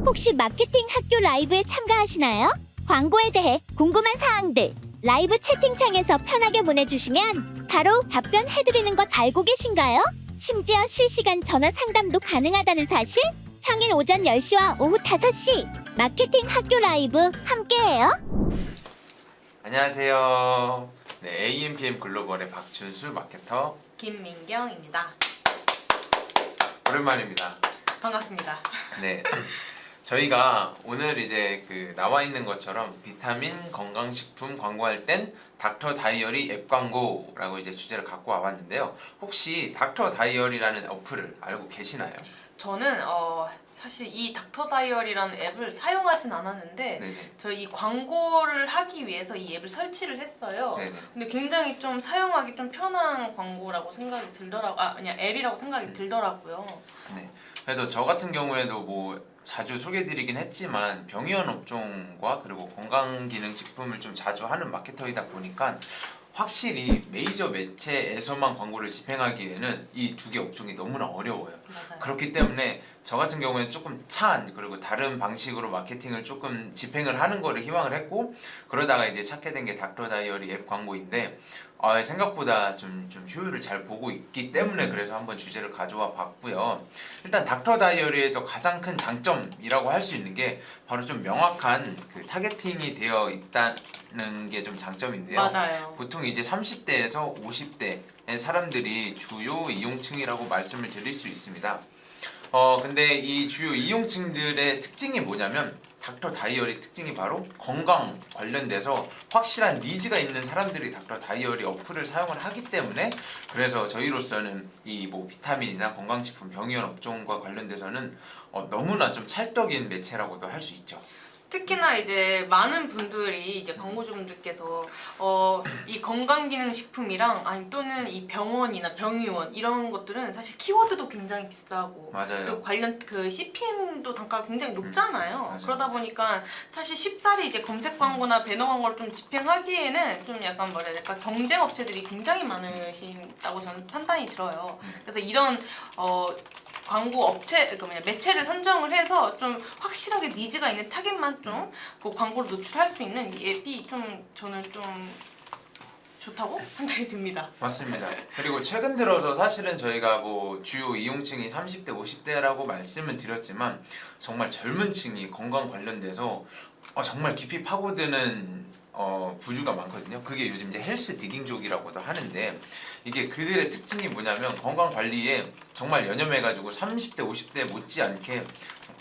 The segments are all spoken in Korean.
혹시 마케팅 학교 라이브에 참가하시나요? 광고에 대해 궁금한 사항들 라이브 채팅창에서 편하게 보내주시면 바로 답변해드리는 것 알고 계신가요? 심지어 실시간 전화 상담도 가능하다는 사실? 평일 오전 10시와 오후 5시 마케팅 학교 라이브 함께해요. 안녕하세요. 네, AMPM 글로벌의 박준수 마케터 김민경입니다. 오랜만입니다. 반갑습니다. 네, 저희가 오늘 이제 나와 있는 것처럼 비타민 건강식품 광고할 땐 닥터 다이어리 앱 광고라고 이제 주제를 갖고 와봤는데요. 혹시 닥터 다이어리라는 어플을 알고 계시나요? 저는 사실 이 닥터 다이어리라는 앱을 사용하진 않았는데 네네. 저희 이 광고를 하기 위해서 이 앱을 설치를 했어요. 네네. 근데 굉장히 좀 사용하기 좀 편한 광고라고 생각이 들더라고. 그냥 앱이라고 생각이 들더라고요. 네. 그래도 저 같은 경우에도 뭐 자주 소개드리긴 했지만 병의원 업종과 그리고 건강기능식품을 좀 자주 하는 마케터이다 보니까 확실히 메이저 매체에서만 광고를 집행하기에는 이 두 개 업종이 너무나 어려워요. 맞아요. 그렇기 때문에 저 같은 경우에는 조금 차한 그리고 다른 방식으로 마케팅을 조금 집행을 하는 거를 희망을 했고, 그러다가 이제 찾게 된 게 닥터 다이어리 앱 광고인데 생각보다 좀 효율을 잘 보고 있기 때문에 그래서 한번 주제를 가져와 봤고요. 일단 닥터 다이어리에서 가장 큰 장점이라고 할 수 있는 게 바로 좀 명확한 타겟팅이 되어 있다는 게 좀 장점인데요. 맞아요. 보통 이제 30대에서 50대의 사람들이 주요 이용층이라고 말씀을 드릴 수 있습니다. 근데 이 주요 이용층들의 특징이 뭐냐면 닥터 다이어리 특징이 바로 건강 관련돼서 확실한 니즈가 있는 사람들이 닥터 다이어리 어플을 사용을 하기 때문에, 그래서 저희로서는 이 뭐 비타민이나 건강식품 병의원 업종과 관련돼서는 너무나 좀 찰떡인 매체라고도 할 수 있죠. 특히나 이제 많은 분들이 이제 광고주분들께서 이 건강기능식품이랑 아니 또는 이 병원이나 병의원 이런 것들은 사실 키워드도 굉장히 비싸고 맞아요. 또 관련 CPM도 단가가 굉장히 높잖아요. 맞아요. 그러다 보니까 사실 쉽사리 이제 검색 광고나 배너 광고를 좀 집행하기에는 좀 약간 뭐라 해야 될까, 경쟁 업체들이 굉장히 많으시다고 저는 판단이 들어요. 그래서 이런 광고 업체, 매체를 선정을 해서 좀 확실하게 니즈가 있는 타겟만 좀 그 광고를 노출할 수 있는 이 앱이 저는 좀 좋다고 판단이 듭니다. 맞습니다. 그리고 최근 들어서 사실은 저희가 뭐 주요 이용층이 30대, 50대라고 말씀을 드렸지만 정말 젊은 층이 건강 관련돼서 정말 깊이 파고드는 부류가 많거든요. 그게 요즘 이제 헬스 디깅족이라고도 하는데, 이게 그들의 특징이 뭐냐면 건강 관리에 정말 연연해가지고 30대, 50대 못지않게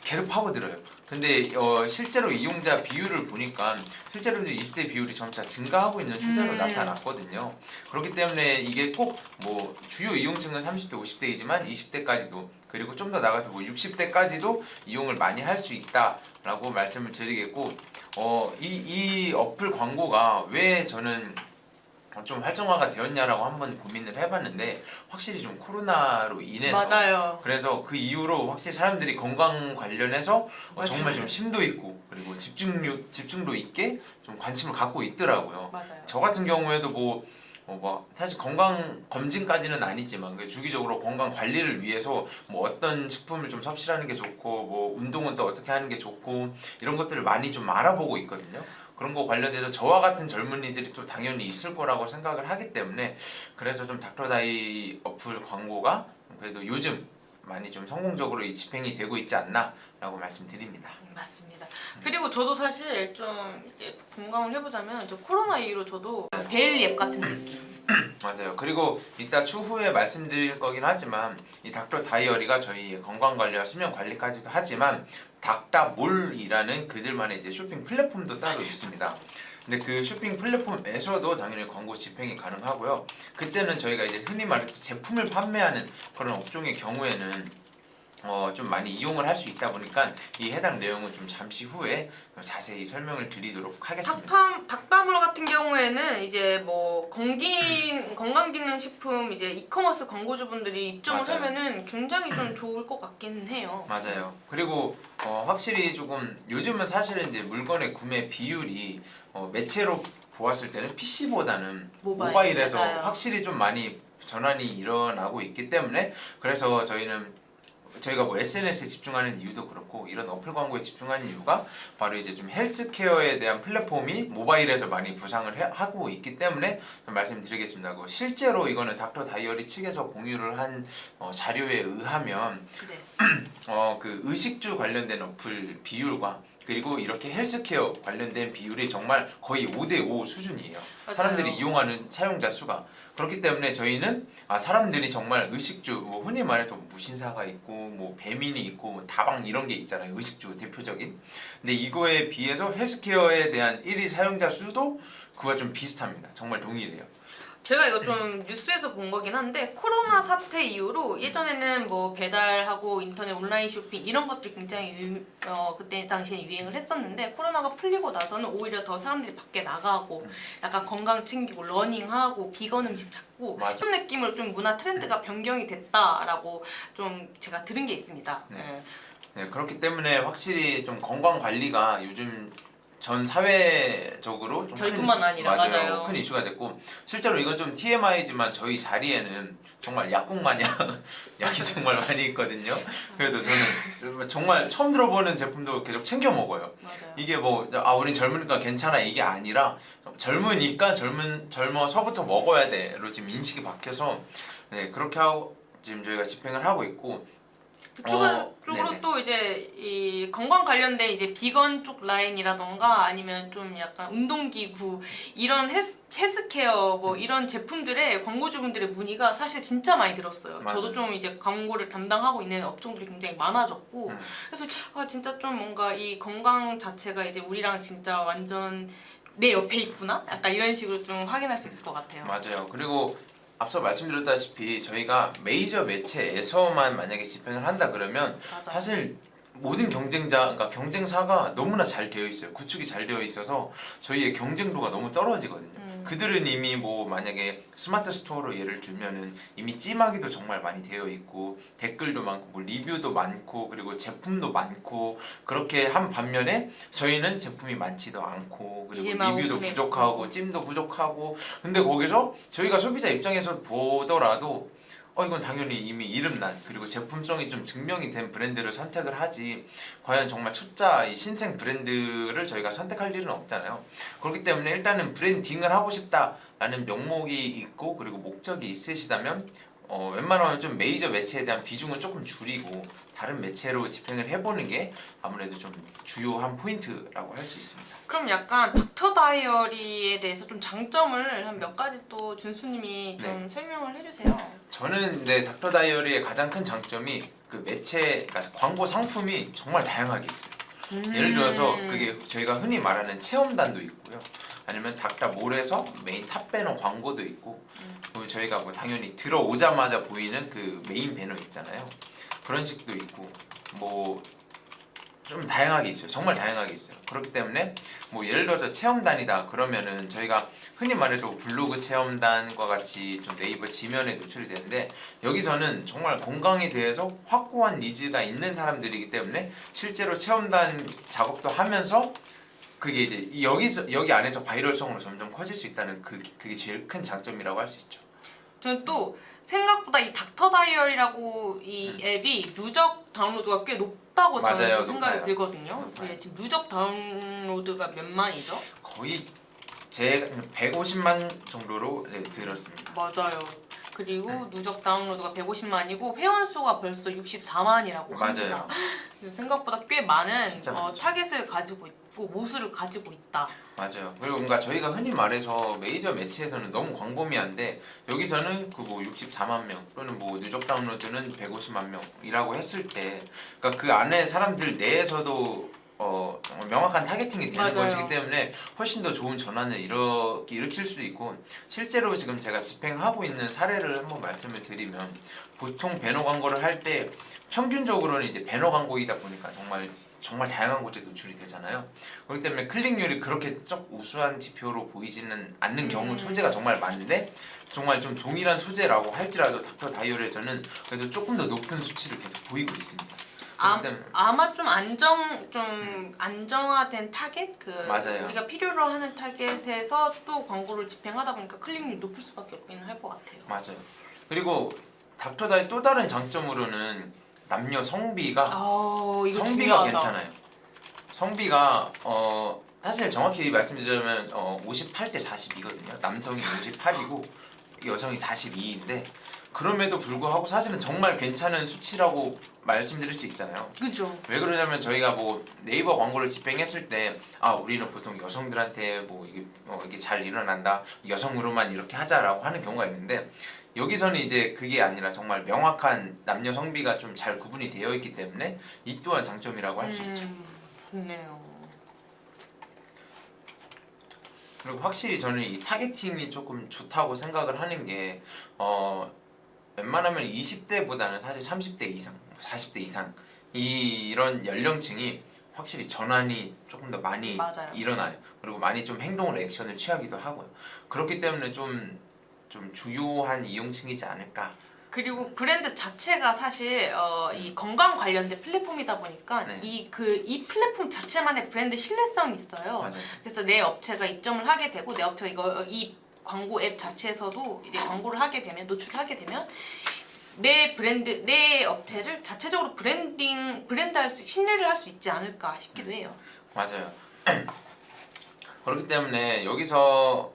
계속 파고들어요. 근데 실제로 이용자 비율을 보니까 실제로 20대 비율이 점차 증가하고 있는 추세로 나타났거든요. 그렇기 때문에 이게 꼭 뭐 주요 이용층은 30대, 50대이지만 20대까지도, 그리고 좀 더 나가서 뭐 60대까지도 이용을 많이 할 수 있다라고 말씀을 드리겠고, 이 어플 광고가 왜 저는 좀 활성화가 되었냐라고 한번 고민을 해봤는데, 확실히 좀 코로나로 인해서 맞아요. 그래서 그 이후로 확실히 사람들이 건강 관련해서 정말 좀 맞아요. 심도 있고 그리고 집중도 있게 좀 관심을 갖고 있더라고요. 맞아요. 저 같은 경우에도 뭐 사실 건강 검진까지는 아니지만 주기적으로 건강 관리를 위해서 뭐 어떤 식품을 좀 섭취하는 게 좋고 뭐 운동은 또 어떻게 하는 게 좋고 이런 것들을 많이 좀 알아보고 있거든요. 그런 거 관련돼서 저와 같은 젊은이들이 또 당연히 있을 거라고 생각을 하기 때문에, 그래서 좀 닥터다이 어플 광고가 그래도 요즘 많이 좀 성공적으로 집행이 되고 있지 않나라고 말씀드립니다. 맞습니다. 그리고 저도 사실 좀 이제 공감을 해보자면 저 코로나 이후로 저도 데일리 앱 같은 느낌. 맞아요. 그리고 이따 추후에 말씀드릴 거긴 하지만 이 닥터 다이어리가 저희 건강관리와 수면관리까지도 하지만 닥터몰이라는 그들만의 이제 쇼핑 플랫폼도 따로 있습니다. 근데 그 쇼핑 플랫폼에서도 당연히 광고 집행이 가능하고요. 그때는 저희가 이제 흔히 말해서 제품을 판매하는 그런 업종의 경우에는 좀 많이 이용을 할 수 있다 보니까 이 해당 내용은 좀 잠시 후에 자세히 설명을 드리도록 하겠습니다. 닥터몰 같은 경우에는 이제 뭐 건강기능식품 이제 이커머스 광고주분들이 입점을 맞아요. 하면은 굉장히 좀 좋을 것 같긴 해요. 맞아요. 그리고 확실히 조금 요즘은 사실은 이제 물건의 구매 비율이 매체로 보았을 때는 PC보다는 모바일에서 맞아요. 확실히 좀 많이 전환이 일어나고 있기 때문에, 그래서 저희는 저희가 뭐 SNS에 집중하는 이유도 그렇고 이런 어플 광고에 집중하는 이유가 바로 이제 좀 헬스케어에 대한 플랫폼이 모바일에서 많이 부상을 하고 있기 때문에 좀 말씀드리겠습니다. 실제로 이거는 닥터 다이어리 측에서 공유를 한 자료에 의하면 네. 그 의식주 관련된 어플 비율과 그리고 이렇게 헬스케어 관련된 비율이 정말 거의 5대5 수준이에요. 맞아요. 사람들이 이용하는 사용자 수가. 그렇기 때문에 저희는 사람들이 정말 의식주, 뭐 흔히 말해도 무신사가 있고 뭐 배민이 있고 뭐 다방 이런 게 있잖아요. 의식주 대표적인. 근데 이거에 비해서 헬스케어에 대한 1위 사용자 수도 그와 좀 비슷합니다. 정말 동일해요. 제가 이거 좀 뉴스에서 본 거긴 한데 코로나 사태 이후로 예전에는 뭐 배달하고 인터넷 온라인 쇼핑 이런 것들이 굉장히 그때 당시에 유행을 했었는데 코로나가 풀리고 나서는 오히려 더 사람들이 밖에 나가고 약간 건강 챙기고 러닝하고 비건 음식 찾고 맞아. 이런 느낌으로 좀 문화 트렌드가 변경이 됐다라고 좀 제가 들은 게 있습니다. 네. 네, 그렇기 때문에 확실히 좀 건강 관리가 요즘 전 사회적으로 좀 저희뿐만 아니라 맞아요. 큰 이슈가 됐고 실제로 이건 좀 TMI지만 저희 자리에는 정말 약국 마냥 약이 정말 많이 있거든요. 그래도 저는 정말 처음 들어보는 제품도 계속 챙겨 먹어요. 맞아요. 이게 뭐 우린 젊으니까 괜찮아 이게 아니라 젊으니까 젊어서부터 먹어야 돼로 지금 인식이 바뀌어서 네, 그렇게 하고 지금 저희가 집행을 하고 있고 추가적으로 네네. 또 이제 이 건강 관련된 이제 비건 쪽 라인이라던가 아니면 좀 약간 운동기구 이런 헬스케어 뭐 이런 제품들의 광고주분들의 문의가 사실 진짜 많이 들었어요. 맞아요. 저도 좀 이제 광고를 담당하고 있는 업종들이 굉장히 많아졌고 그래서 진짜 좀 뭔가 이 건강 자체가 이제 우리랑 진짜 완전 내 옆에 있구나? 약간 이런 식으로 좀 확인할 수 있을 것 같아요. 맞아요. 그리고 앞서 말씀드렸다시피 저희가 메이저 매체에서만 만약에 집행을 한다 그러면 맞아요. 사실 모든 그러니까 경쟁사가 너무나 잘 되어 있어요. 구축이 잘 되어 있어서 저희의 경쟁도가 너무 떨어지거든요. 그들은 이미 뭐 만약에 스마트 스토어로 예를 들면은 이미 찜하기도 정말 많이 되어 있고 댓글도 많고 뭐 리뷰도 많고 그리고 제품도 많고 그렇게 한 반면에 저희는 제품이 많지도 않고 그리고 이제만 리뷰도 오픈했고. 부족하고 찜도 부족하고 근데 거기서 저희가 소비자 입장에서 보더라도 이건 당연히 이미 이름난 그리고 제품성이 좀 증명이 된 브랜드를 선택을 하지 과연 정말 초짜 이 신생 브랜드를 저희가 선택할 일은 없잖아요. 그렇기 때문에 일단은 브랜딩을 하고 싶다라는 명목이 있고 그리고 목적이 있으시다면 웬만하면 좀 메이저 매체에 대한 비중은 조금 줄이고 다른 매체로 집행을 해보는 게 아무래도 좀 주요한 포인트라고 할 수 있습니다. 그럼 약간 닥터 다이어리에 대해서 좀 장점을 한 몇 가지 또 준수님이 좀 네. 설명을 해주세요. 저는 닥터 다이어리의 가장 큰 장점이 그 매체, 그러니까 광고 상품이 정말 다양하게 있어요. 예를 들어서 그게 저희가 흔히 말하는 체험단도 있고요. 아니면 닥터몰에서 메인 탑 배너 광고도 있고 그리고 저희가 뭐 당연히 들어오자마자 보이는 그 메인 배너 있잖아요. 그런 식도 있고 뭐 좀 다양하게 있어요. 정말 다양하게 있어요. 그렇기 때문에 뭐 예를 들어서 체험단이다 그러면은 저희가 흔히 말해도 블로그 체험단과 같이 좀 네이버 지면에 노출이 되는데 여기서는 정말 건강에 대해서 확고한 니즈가 있는 사람들이기 때문에 실제로 체험단 작업도 하면서 그게 이제 여기 안에서 바이럴성으로 점점 커질 수 있다는 그게 제일 큰 장점이라고 할 수 있죠. 저는 또 생각보다 이 닥터 다이어리라고 이 앱이 누적 다운로드가 꽤 높다고 저는 맞아요, 좀 생각이 높아요. 들거든요. 높아요. 네, 지금 누적 다운로드가 몇 만이죠? 거의 제 150만 정도로 들었습니다. 맞아요. 그리고 누적 다운로드가 150만이고 회원 수가 벌써 64만이라고 합니다. 맞아요. 생각보다 꽤 많은 진짜 많죠. 타겟을 가지고 있고 모수를 가지고 있다. 맞아요. 그리고 뭔가 저희가 흔히 말해서 메이저 매체에서는 너무 광범위한데 여기서는 그 뭐 64만 명 또는 뭐 누적 다운로드는 150만 명이라고 했을 때 그러니까 그 안에 사람들 내에서도 명확한 타겟팅이 되는 맞아요. 것이기 때문에 훨씬 더 좋은 전환을 일으킬 수도 있고 실제로 지금 제가 집행하고 있는 사례를 한번 말씀을 드리면 보통 배너 광고를 할 때 평균적으로는 이제 배너 광고이다 보니까 정말 다양한 곳에 노출이 되잖아요. 그렇기 때문에 클릭률이 그렇게 쩍 우수한 지표로 보이지는 않는 경우 소재가 정말 많은데 정말 좀 동일한 소재라고 할지라도 닥터 다이어리에서는 그래도 조금 더 높은 수치를 계속 보이고 있습니다. 그렇기 때문에 아마 좀 안정화된 타겟 맞아요. 우리가 필요로 하는 타겟에서 또 광고를 집행하다 보니까 클릭률이 높을 수밖에 없기는 할 것 같아요. 맞아요. 그리고 닥터 다이 또 다른 장점으로는 남녀 성비가 이거 성비가 중요하다. 괜찮아요. 성비가 사실 정확히 말씀드리면 58대 42거든요. 남성이 58이고 여성이 42인데 그럼에도 불구하고 사실은 정말 괜찮은 수치라고 말씀드릴 수 있잖아요. 그죠. 왜 그러냐면 저희가 뭐 네이버 광고를 집행했을 때 우리는 보통 여성들한테 뭐 이게 잘 일어난다, 여성으로만 이렇게 하자라고 하는 경우가 있는데 여기서는 이제 그게 아니라 정말 명확한 남녀 성비가 좀 잘 구분이 되어 있기 때문에 이 또한 장점이라고 할 수 있죠. 좋네요. 그리고 확실히 저는 이 타겟팅이 조금 좋다고 생각을 하는 게 웬만하면 20대보다는 사실 30대 이상, 40대 이상 이런 연령층이 확실히 전환이 조금 더 많이 맞아요. 일어나요. 그리고 많이 좀 행동으로 액션을 취하기도 하고요. 그렇기 때문에 좀 주요한 이용층이지 않을까. 그리고 브랜드 자체가 사실 이 건강 관련된 플랫폼이다 보니까 네. 이 플랫폼 자체만의 브랜드 신뢰성이 있어요. 맞아요. 그래서 내 업체가 입점을 하게 되고 내 업체가 이 광고 앱 자체에서도 이제 광고를 하게 되면 노출을 하게 되면 내 브랜드 내 업체를 자체적으로 브랜드할 수 신뢰를 할 수 있지 않을까 싶기도 해요. 맞아요. 그렇기 때문에 여기서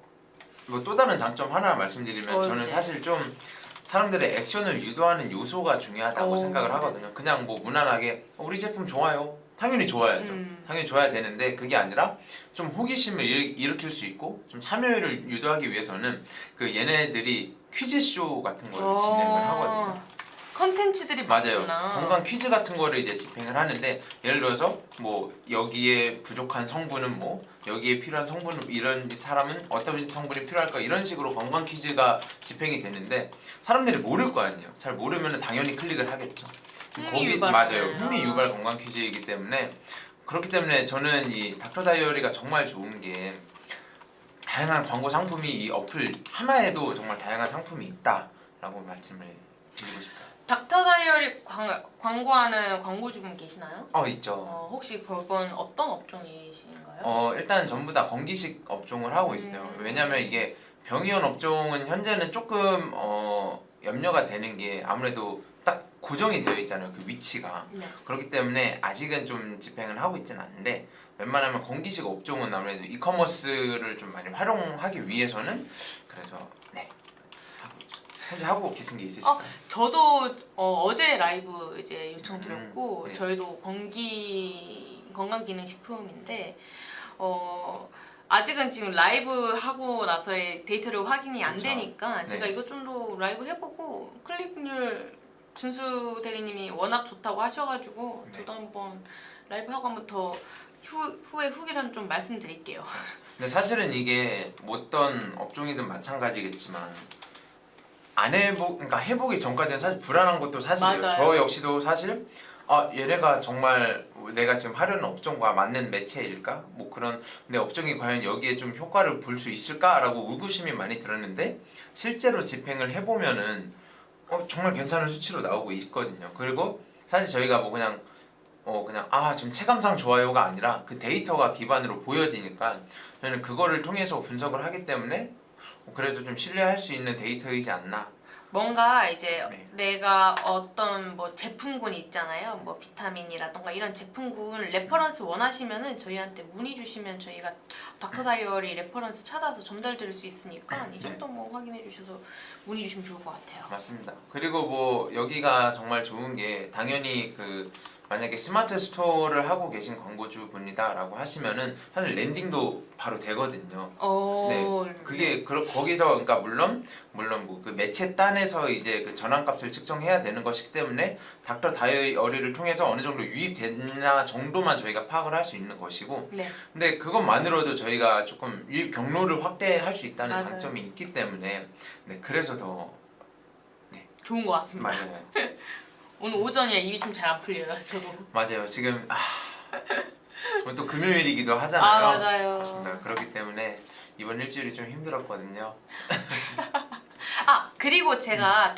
뭐 또 다른 장점 하나 말씀드리면 저는 네. 사실 좀 사람들의 액션을 유도하는 요소가 중요하다고 생각을 하거든요. 그냥 뭐 무난하게 우리 제품 좋아요. 당연히 좋아야죠. 당연히 좋아야 되는데 그게 아니라 좀 호기심을 일으킬 수 있고 좀 참여를 유도하기 위해서는 그 얘네들이 퀴즈쇼 같은 거를 진행을 하거든요. 컨텐츠들이 맞아요. 많구나. 건강 퀴즈 같은 거를 이제 집행을 하는데 예를 들어서 뭐 여기에 부족한 성분은 뭐 여기에 필요한 성분은 이런 사람은 어떤 성분이 필요할까 이런 식으로 건강 퀴즈가 집행이 되는데 사람들이 모를 거 아니에요. 잘 모르면 당연히 클릭을 하겠죠. 흥미유발. 맞아요. 흥미 유발 건강 퀴즈이기 때문에 그렇기 때문에 저는 이 닥터 다이어리가 정말 좋은 게 다양한 광고 상품이 이 어플 하나에도 정말 다양한 상품이 있다라고 말씀을 드리고 싶어요. 닥터 다이어리 광고하는 광고주분 계시나요? 있죠. 혹시 그건 어떤 업종이신가요? 일단 전부 다 건기식 업종을 하고 있어요. 왜냐면 이게 병의원 업종은 현재는 조금 염려가 되는 게 아무래도 딱 고정이 되어 있잖아요. 그 위치가. 네. 그렇기 때문에 아직은 좀 집행을 하고 있진 않는데 웬만하면 건기식 업종은 아무래도 이커머스를 좀 많이 활용하기 위해서는 그래서 네. 현재 하고 계신 게 있으실까요? 저도 어제 라이브 이제 요청드렸고 네. 저희도 건강기능식품인데 아직은 지금 라이브 하고 나서의 데이터를 확인이 안 그쵸. 되니까 제가 네. 이것 좀 더 라이브 해보고 클릭률 준수 대리님이 워낙 좋다고 하셔가지고 네. 저도 한번 라이브 하고 한번 더 후에 후기를 좀 말씀드릴게요. 근데 사실은 이게 어떤 업종이든 마찬가지겠지만 그러니까 해보기 전까지는 사실 불안한 것도 사실이에요. 맞아요. 저 역시도 사실 얘네가 정말 내가 지금 하려는 업종과 맞는 매체일까? 뭐 그런 내 업종이 과연 여기에 좀 효과를 볼 수 있을까라고 의구심이 많이 들었는데 실제로 집행을 해보면은 정말 괜찮은 수치로 나오고 있거든요. 그리고 사실 저희가 뭐 그냥 지금 체감상 좋아요가 아니라 그 데이터가 기반으로 보여지니까 저는 그거를 통해서 분석을 하기 때문에 그래도 좀 신뢰할 수 있는 데이터이지 않나. 뭔가 이제 네. 내가 어떤 뭐 제품군이 있잖아요. 뭐 비타민이라던가 이런 제품군 레퍼런스 원하시면은 저희한테 문의 주시면 저희가 닥터 다이어리 레퍼런스 찾아서 전달드릴 수 있으니까 이 점도 뭐 확인해 주셔서 문의 주시면 좋을 것 같아요. 맞습니다. 그리고 뭐 여기가 정말 좋은 게 당연히 만약에 스마트 스토어를 하고 계신 광고주분이다라고 하시면은 사실 랜딩도 바로 되거든요. 네, 그게 거기서 그러니까 물론 뭐 그 매체 단에서 이제 그 전환값을 측정해야 되는 것이기 때문에 닥터 다이어리를 통해서 어느 정도 유입됐나 정도만 저희가 파악을 할 수 있는 것이고, 네. 근데 그것만으로도 저희가 조금 유입 경로를 확대할 수 있다는 맞아요. 장점이 있기 때문에 네, 그래서 더 좋은 것 같습니다. 맞아요. 오늘 오전이라 입이 좀 잘 안 풀려요. 저도. 맞아요. 지금 또 금요일이기도 하잖아요. 맞아요. 그렇기 때문에 이번 일주일이 좀 힘들었거든요. 그리고 제가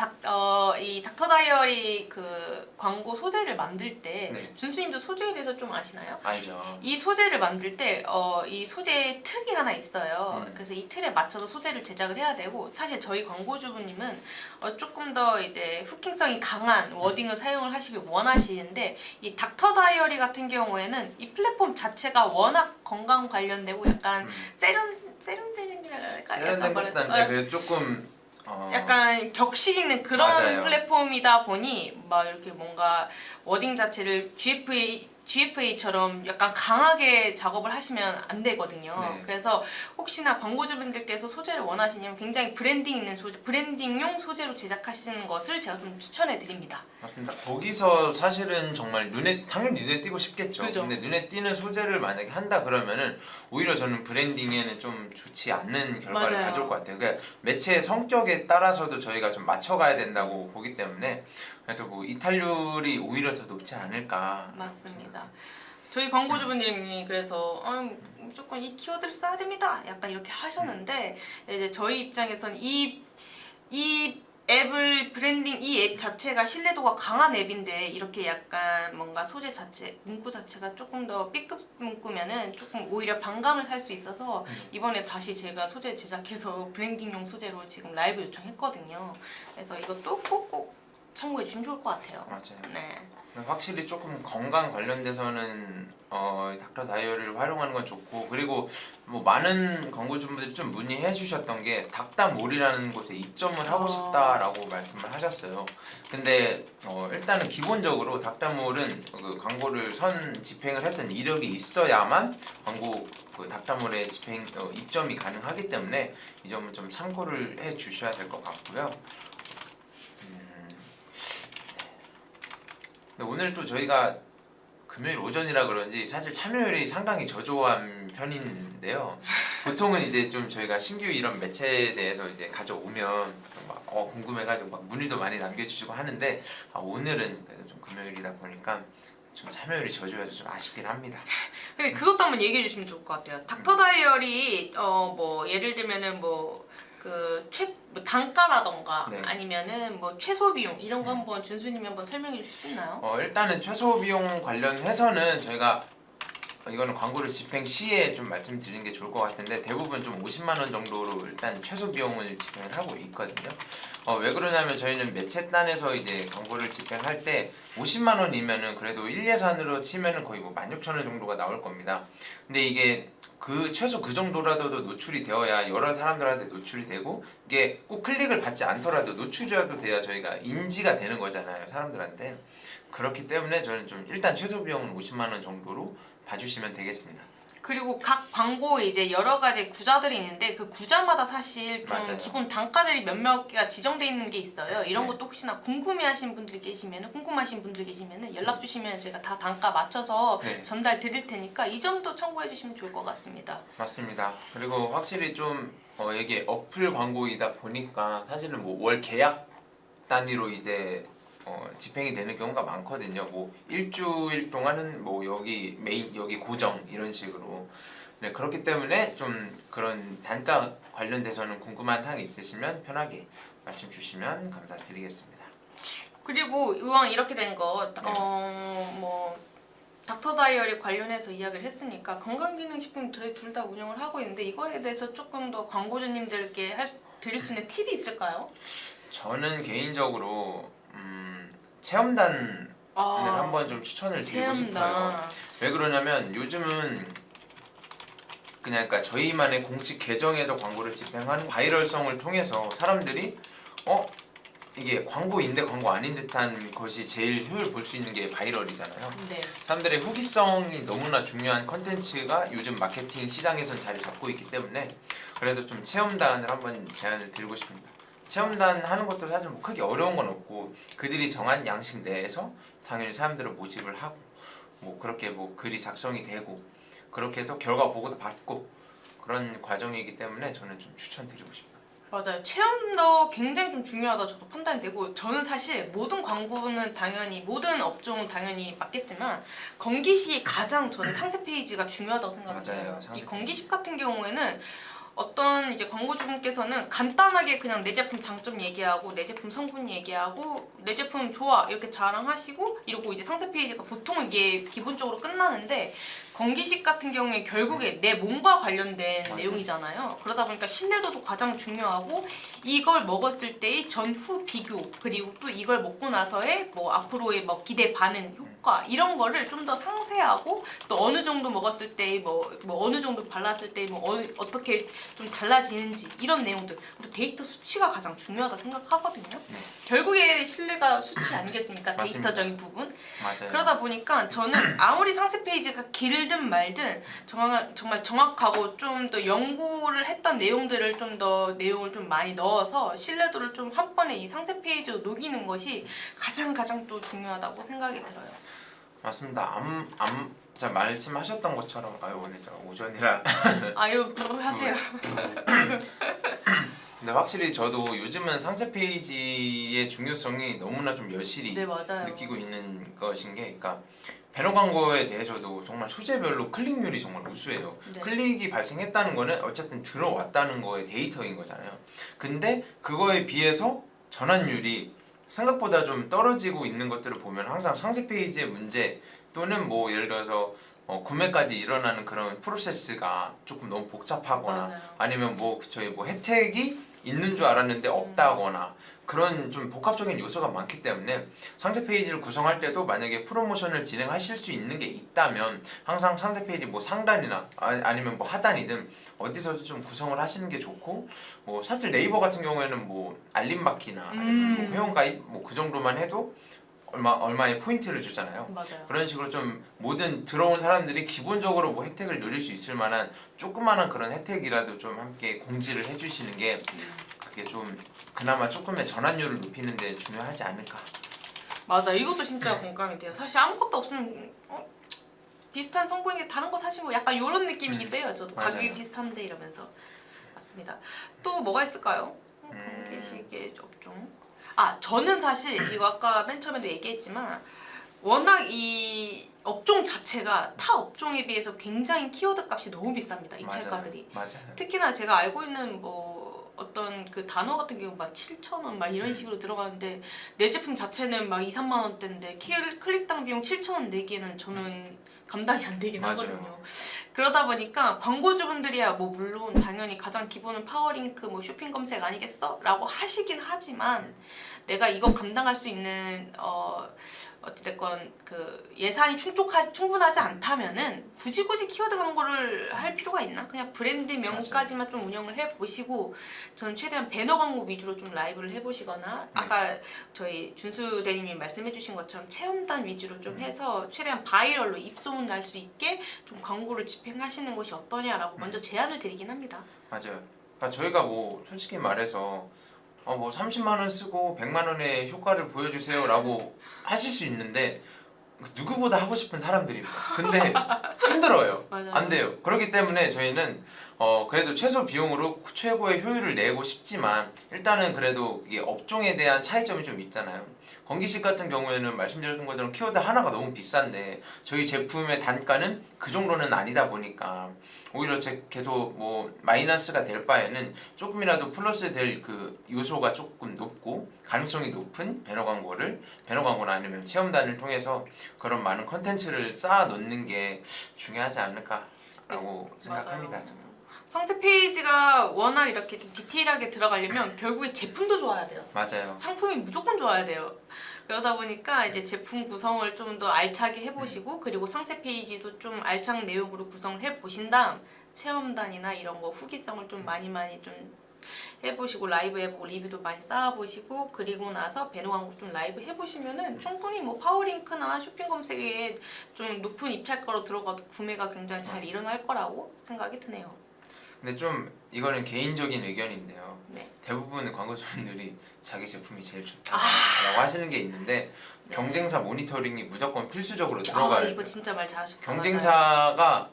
이 닥터 다이어리 그 광고 소재를 만들 때 네. 준수님도 소재에 대해서 좀 아시나요? 알죠. 이 소재를 만들 때 이 소재에 틀이 하나 있어요. 음. 그래서 이 틀에 맞춰서 소재를 제작을 해야 되고 사실 저희 광고주부님은 조금 더 이제 후킹성이 강한 워딩을 사용을 하시길 원하시는데 이 닥터 다이어리 같은 경우에는 이 플랫폼 자체가 워낙 건강 관련되고 약간 세련되는이라 할까? 세련된 것도 아닌데 그 조금 약간 격식 있는 그런 맞아요. 플랫폼이다 보니 막 이렇게 뭔가 워딩 자체를 GFA처럼 약간 강하게 작업을 하시면 안 되거든요. 네. 그래서 혹시나 광고주분들께서 소재를 원하시냐면 굉장히 브랜딩 있는 소재, 브랜딩용 소재로 제작하시는 것을 제가 좀 추천해 드립니다. 맞습니다. 거기서 사실은 정말 당연히 눈에 띄고 싶겠죠. 그죠. 근데 눈에 띄는 소재를 만약에 한다 그러면은 오히려 저는 브랜딩에는 좀 좋지 않는 결과를 맞아요. 가져올 것 같아요. 그러니까 매체의 성격에 따라서도 저희가 좀 맞춰가야 된다고 보기 때문에 그래도 뭐 이탈률이 오히려 더 높지 않을까. 맞습니다. 저희 광고주부님이 그래서 무조건 이 키워드를 써야 됩니다. 약간 이렇게 하셨는데 이제 저희 입장에서는 이 앱을 브랜딩 이 앱 자체가 신뢰도가 강한 앱인데 이렇게 약간 뭔가 소재 자체 문구 자체가 조금 더 B급 문구면은 조금 오히려 반감을 살 수 있어서 이번에 다시 제가 소재 제작해서 브랜딩용 소재로 지금 라이브 요청했거든요. 그래서 이것도 꼭 참고해 주시면 좋을 것 같아요. 맞아요. 네. 확실히 조금 건강 관련돼서는 닥터 다이어리를 활용하는 건 좋고 그리고 뭐 많은 광고주분들이 좀 문의해 주셨던 게 닥다몰이라는 곳에 입점을 하고 싶다라고 말씀을 하셨어요. 근데 일단은 기본적으로 닥다몰은 그 광고를 집행을 했던 이력이 있어야만 광고 그 닥다몰에 입점이 가능하기 때문에 이 점은 좀 참고를 해 주셔야 될 것 같고요. 근데 오늘 또 저희가 금요일 오전이라 그런지 사실 참여율이 상당히 저조한 편인데요. 보통은 이제 좀 저희가 신규 이런 매체에 대해서 이제 가져오면 막 궁금해가지고 막 문의도 많이 남겨주시고 하는데 오늘은 그래도 좀 금요일이다 보니까 좀 참여율이 저조해서 좀 아쉽긴 합니다. 근데 그것도 한번 얘기해 주시면 좋을 것 같아요. 닥터 다이어리 뭐 예를 들면은 뭐 단가라던가 네. 아니면은 뭐 최소 비용 이런 거 한번 준수님이 한번 설명해 주실 수 있나요? 일단은 최소 비용 관련해서는 저희가 이거는 광고를 집행 시에 좀 말씀드리는 게 좋을 것 같은데 대부분 좀 50만 원 정도로 일단 최소 비용을 집행을 하고 있거든요. 왜 그러냐면 저희는 매체단에서 이제 광고를 집행할 때 50만 원이면은 그래도 1 예산으로 치면은 거의 뭐 16,000원 정도가 나올 겁니다. 근데 이게 최소 그 정도라도 노출이 되어야 여러 사람들한테 노출이 되고 이게 꼭 클릭을 받지 않더라도 노출이라도 돼야 저희가 인지가 되는 거잖아요, 사람들한테. 그렇기 때문에 저는 좀 일단 최소 비용은 50만 원 정도로 봐주시면 되겠습니다. 그리고 각 광고에 이제 여러 가지 구자들이 있는데 그 구자마다 사실 좀 맞아요. 기본 단가들이 몇몇 개가 지정돼 있는 게 있어요. 이런 네. 것도 혹시나 궁금하신 분들 계시면은 연락 주시면 제가 다 단가 맞춰서 네. 전달 드릴 테니까 이 점도 참고해 주시면 좋을 것 같습니다. 맞습니다. 그리고 확실히 좀 이게 어플 광고이다 보니까 사실은 뭐 월 계약 단위로 이제 집행이 되는 경우가 많거든요. 뭐 일주일 동안은 뭐 여기 고정 이런 식으로. 네, 그렇기 때문에 좀 그런 단가 관련돼서는 궁금한 사항이 있으시면 편하게 말씀 주시면 감사드리겠습니다. 그리고 이왕 이렇게 된 거 뭐 닥터 다이어리 관련해서 이야기를 했으니까 건강기능식품 저희 둘 다 운영을 하고 있는데 이거에 대해서 조금 더 광고주님들께 드릴 수 있는 팁이 있을까요? 저는 개인적으로 체험단을 한번 좀 추천을 드리고 싶어요. 왜 그러냐면 요즘은 그러니까 저희만의 공식 계정에도 광고를 집행하는 바이럴성을 통해서 사람들이 이게 광고인데 광고 아닌 듯한 것이 제일 효율 볼 수 있는 게 바이럴이잖아요. 네. 사람들의 후기성이 너무나 중요한 컨텐츠가 요즘 마케팅 시장에선 자리 잡고 있기 때문에 그래도 좀 체험단을 한번 제안을 드리고 싶습니다. 체험단 하는 것도 사실 뭐 크게 어려운 건 없고 그들이 정한 양식 내에서 당연히 사람들을 모집을 하고 뭐 그렇게 뭐 글이 작성이 되고 그렇게 해서 결과 보고도 받고 그런 과정이기 때문에 저는 좀 추천드리고 싶어요. 맞아요. 체험도 굉장히 좀 중요하다 저도 판단이 되고 저는 사실 모든 광고는 당연히 모든 업종은 당연히 맞겠지만 건기식이 가장 저는 상세 페이지가 중요하다고 생각해요. 맞아요. 이 건기식 같은 경우에는 어떤 이제 광고주분께서는 간단하게 그냥 내 제품 장점 얘기하고 내 제품 성분 얘기하고 내 제품 좋아 이렇게 자랑하시고 이러고 이제 상세 페이지가 보통 이게 기본적으로 끝나는데 건기식 같은 경우에 결국에 내 몸과 관련된 내용이잖아요. 그러다 보니까 신뢰도도 가장 중요하고 이걸 먹었을 때의 전후 비교 그리고 또 이걸 먹고 나서의 뭐 앞으로의 뭐 기대 반응 효과 이런 거를 좀 더 상세하고 또 어느 정도 먹었을 때 뭐 어느 정도 발랐을 때 뭐 어떻게 좀 달라지는지 이런 내용들 또 데이터 수치가 가장 중요하다 생각하거든요. 네. 결국에 신뢰가 수치 아니겠습니까? 맞습니다. 데이터적인 부분. 맞아요. 그러다 보니까 저는 아무리 상세 페이지가 길든 말든 정말 정확하고 좀 더 연구를 했던 내용들을 좀 더 내용을 좀 많이 넣어서 신뢰도를 좀 한 번에 이 상세 페이지로 녹이는 것이 가장 또 중요하다고 생각이 들어요. 맞습니다. 자 말씀하셨던 것처럼 오늘 저 오전이라 아유 하세요. 근데 확실히 저도 요즘은 상세 페이지의 중요성이 너무나 좀 여실히 네 맞아요. 느끼고 있는 것인 게, 그러니까 배너 광고에 대해서도 정말 소재별로 클릭률이 정말 우수해요. 네. 클릭이 발생했다는 거는 어쨌든 들어왔다는 거의 데이터인 거잖아요. 근데 그거에 비해서 전환율이 생각보다 좀 떨어지고 있는 것들을 보면 항상 상세 페이지의 문제 또는 뭐 예를 들어서 구매까지 일어나는 그런 프로세스가 조금 너무 복잡하거나 맞아요. 아니면 뭐 저희 뭐 혜택이 있는 줄 알았는데 없다거나 그런 좀 복합적인 요소가 많기 때문에 상세 페이지를 구성할 때도 만약에 프로모션을 진행하실 수 있는 게 있다면 항상 상세 페이지 뭐 상단이나 아니면 뭐 하단이든 어디서도 좀 구성을 하시는 게 좋고, 뭐 사실 네이버 같은 경우에는 뭐 알림받기나 아니면 뭐 회원가입 뭐 그 정도만 해도 얼마의 포인트를 주잖아요. 맞아요. 그런 식으로 좀 모든 들어온 사람들이 기본적으로 뭐 혜택을 누릴 수 있을 만한 조그마한 그런 혜택이라도 좀 함께 공지를 해주시는 게 그게 좀 그나마 조금의 전환율을 높이는 데 중요하지 않을까. 맞아 이것도 진짜 공감이 돼요. 사실 아무것도 없으면 비슷한 성분이 다른 거 사실 뭐 약간 이런 느낌이기도 해요. 저도 맞아요. 가격이 비슷한데 이러면서 맞습니다. 또 뭐가 있을까요? 공개시계 업종. 저는 사실 이거 아까 맨 처음에도 얘기했지만 워낙 이 업종 자체가 타 업종에 비해서 굉장히 키워드 값이 너무 비쌉니다. 이 책가들이. 맞아요. 특히나 제가 알고 있는 뭐 어떤 그 단어 같은 경우 막 7,000원 막 이런 식으로 들어가는데 내 제품 자체는 막 2, 3만 원대인데 클릭당 비용 7,000원 내기에는 저는 감당이 안 되긴 맞아요. 하거든요. 그러다 보니까 광고주분들이야 뭐 물론 당연히 가장 기본은 파워링크 뭐 쇼핑 검색 아니겠어? 라고 하시긴 하지만 내가 이거 감당할 수 있는 어찌됐건 그 예산이 충분하지 않다면은 굳이 키워드 광고를 할 필요가 있나? 그냥 브랜드명까지만 좀 운영을 해보시고 저는 최대한 배너 광고 위주로 좀 라이브를 해보시거나 아까 저희 준수 대리님이 말씀해주신 것처럼 체험단 위주로 좀 해서 최대한 바이럴로 입소문 날 수 있게 좀 광고를 집행하시는 것이 어떠냐라고 먼저 제안을 드리긴 합니다. 맞아요. 그러니까 저희가 뭐 솔직히 말해서 뭐 30만 원 쓰고 100만 원의 효과를 보여주세요라고 하실 수 있는데 누구보다 하고 싶은 사람들입니다. 근데 힘들어요. 맞아요. 안 돼요. 그렇기 때문에 저희는 그래도 최소 비용으로 최고의 효율을 내고 싶지만 일단은 그래도 이게 업종에 대한 차이점이 좀 있잖아요. 건기식 같은 경우에는 말씀드렸던 것처럼 키워드 하나가 너무 비싼데 저희 제품의 단가는 그 정도는 아니다 보니까 오히려 계속 뭐 마이너스가 될 바에는 조금이라도 플러스 될 그 요소가 조금 높고 가능성이 높은 배너 광고나 아니면 체험단을 통해서 그런 많은 컨텐츠를 쌓아 놓는 게 중요하지 않을까라고 생각합니다. 맞아요. 상세 페이지가 워낙 이렇게 좀 디테일하게 들어가려면 결국에 제품도 좋아야 돼요. 맞아요. 상품이 무조건 좋아야 돼요. 그러다 보니까 이제 제품 구성을 좀 더 알차게 해보시고 그리고 상세 페이지도 좀 알찬 내용으로 구성을 해보신 다음 체험단이나 이런 거 후기성을 좀 많이 좀 해보시고 라이브 해보고 리뷰도 많이 쌓아보시고 그리고 나서 배너 광고 좀 라이브 해보시면은 충분히 뭐 파워링크나 쇼핑 검색에 좀 높은 입찰가로 들어가도 구매가 굉장히 잘 일어날 거라고 생각이 드네요. 근데 좀 이거는 개인적인 의견인데요. 네. 대부분의 광고주분들이 자기 제품이 제일 좋다라고 하시는 게 있는데 네. 경쟁사 모니터링이 무조건 필수적으로 들어가요. 이거 진짜 말 잘하셨다. 경쟁사가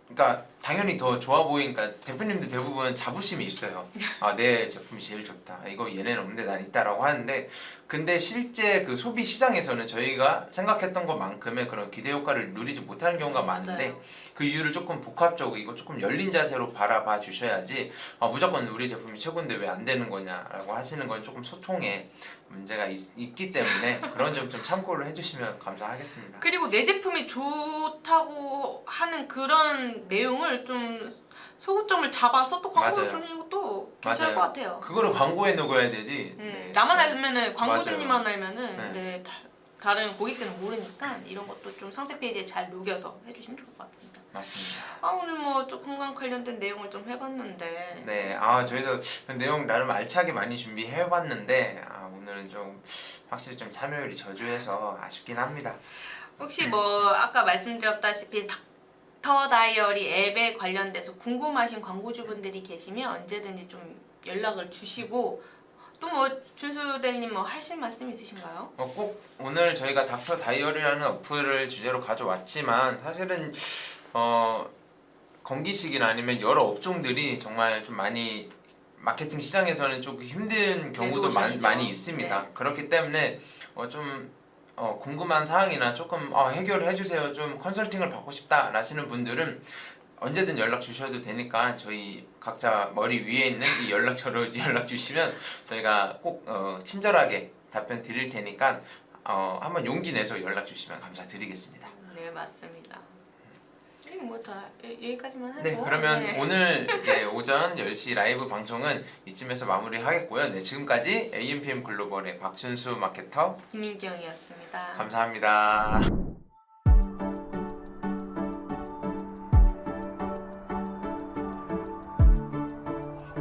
그러니까 당연히 더 좋아 보이니까 대표님들 대부분 자부심이 있어요. 아, 내 제품이 제일 좋다. 이거 얘네는 없는데 난 있다라고 하는데, 근데 실제 그 소비 시장에서는 저희가 생각했던 것만큼의 그런 기대 효과를 누리지 못하는 경우가 많은데, 맞아요. 그 이유를 조금 복합적이고 조금 열린 자세로 바라봐 주셔야지, 무조건 우리 제품이 최고인데 왜 안 되는 거냐라고 하시는 건 조금 소통에 문제가 있기 때문에 그런 점 좀 참고를 해주시면 감사하겠습니다. 그리고 내 제품이 좋다고 하는 그런 내용을 좀 소구점을 잡아서 또 광고를 맞아요. 돌리는 것도 괜찮을 맞아요. 것 같아요. 그거를 광고에 녹여야 되지. 나만 알면은 광고주님만 맞아요. 알면은 네. 네, 다른 고객들은 모르니까 이런 것도 좀 상세 페이지에 잘 녹여서 해주시면 좋을 것 같습니다. 맞습니다. 오늘 뭐 좀 건강 관련된 내용을 좀 해봤는데 네, 저희도 그 내용 나름 알차게 많이 준비해봤는데 오늘은 좀 확실히 좀 참여율이 저조해서 아쉽긴 합니다. 혹시 뭐 아까 말씀드렸다시피 닥터 다이어리 앱에 관련돼서 궁금하신 광고주분들이 계시면 언제든지 좀 연락을 주시고, 또 뭐 준수 대리님 뭐 하실 말씀 있으신가요? 꼭 오늘 저희가 닥터 다이어리라는 어플을 주제로 가져왔지만 사실은 건기식이나 아니면 여러 업종들이 정말 좀 많이 마케팅 시장에서는 조금 힘든 경우도 노션이죠. 많이 있습니다. 네. 그렇기 때문에 좀 궁금한 사항이나 조금 해결해 주세요, 좀 컨설팅을 받고 싶다 라시는 분들은 언제든 연락 주셔도 되니까 저희 각자 머리 위에 있는 이 연락처로 연락 주시면 저희가 꼭 친절하게 답변 드릴 테니까 한번 용기 내서 연락 주시면 감사드리겠습니다. 네, 맞습니다. 뭐 다 여기까지만 하고. 네, 그러면 네. 오늘 오전 10시 라이브 방송은 이쯤에서 마무리하겠고요. 네, 지금까지 AMPM 글로벌의 박준수 마케터 김민경이었습니다. 감사합니다.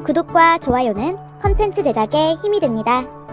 구독과 좋아요는 컨텐츠 제작에 힘이 됩니다.